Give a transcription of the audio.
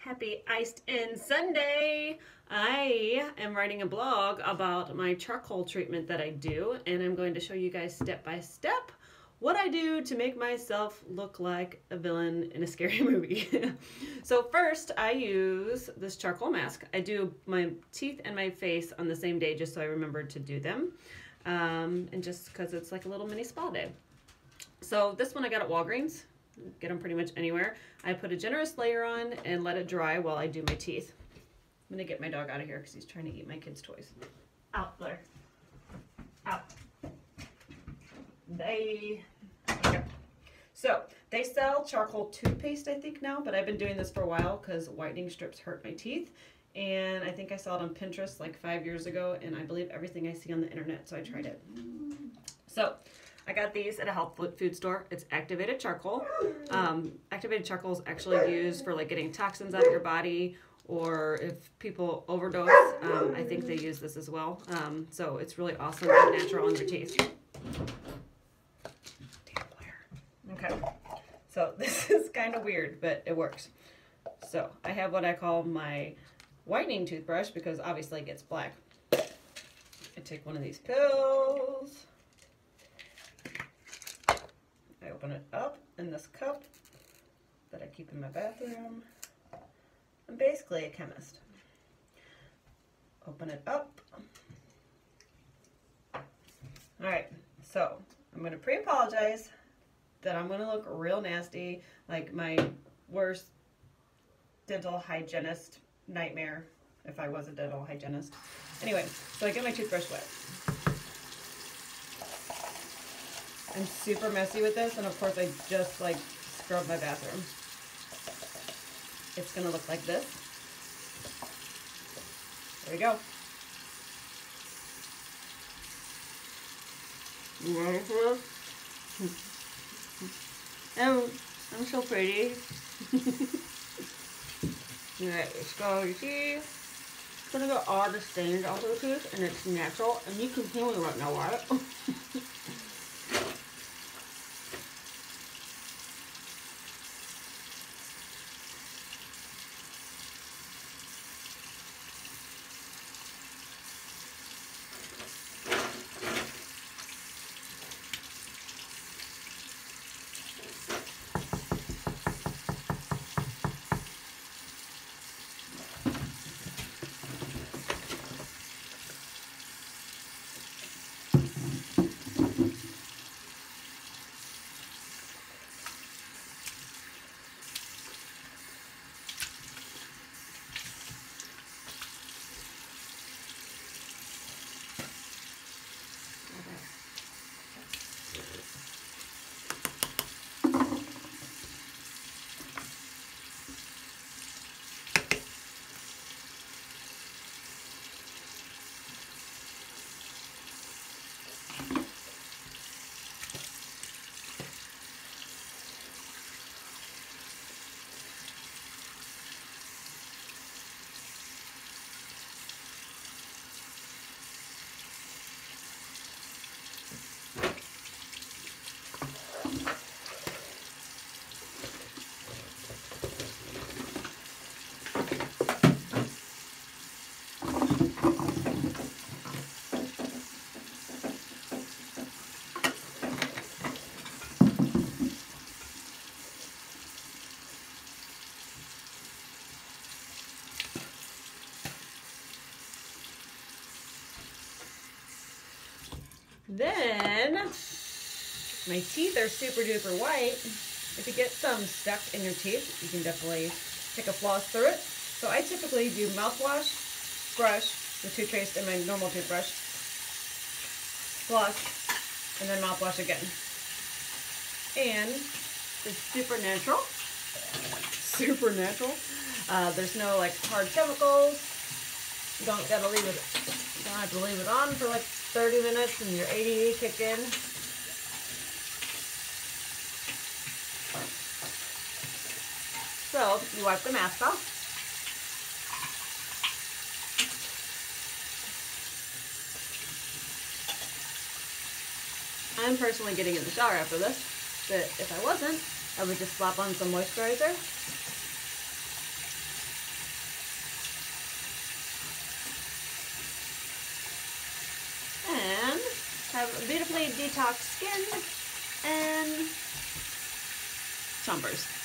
Happy Iced In Sunday! I am writing a blog about my charcoal treatment that I do, and I'm going to show you guys step by step what I do to make myself look like a villain in a scary movie. So first, I use this charcoal mask. I do my teeth and my face on the same day just so I remember to do them, and just because it's like a little mini spa day. So this one I got at Walgreens. Get them pretty much anywhere. I put a generous layer on and let it dry while I do my teeth. I'm gonna get my dog out of here because he's trying to eat my kids' toys. Out, Blair. Out. Okay. So they sell charcoal toothpaste, I think now, but I've been doing this for a while because whitening strips hurt my teeth. And I think I saw it on Pinterest like 5 years ago, and I believe everything I see on the internet, so I tried it. So I got these at a health food store. It's activated charcoal. Activated charcoal is actually used for like getting toxins out of your body, or if people overdose, I think they use this as well. So it's really awesome and natural on your teeth. Damn Blair. Okay, so this is kind of weird, but it works. So I have what I call my whitening toothbrush because obviously it gets black. I take one of these pills. I open it up in this cup that I keep in my bathroom. I'm basically a chemist. Open it up. Alright, so I'm going to pre-apologize that I'm going to look real nasty, like my worst dental hygienist nightmare if I was a dental hygienist. Anyway, so I get my toothbrush wet. I'm super messy with this, and of course I just like scrub my bathroom. It's gonna look like this. There we go. You ready for this? I'm so pretty. Alright, scrub your teeth. It's gonna get all the stains off of the tooth, and it's natural, and you can hear me right now, right? Then, my teeth are super duper white. If you get some stuck in your teeth, you can definitely take a floss through it. So I typically do mouthwash, brush, the toothpaste, and my normal toothbrush, floss, and then mouthwash again. And it's super natural. Super natural. There's no like hard chemicals. You don't have to leave it on for like 30 minutes and your ADD kick in. So you wipe the mask off. I'm personally getting in the shower after this, but if I wasn't, I would just slap on some moisturizer. beautifully detox skin and chompers.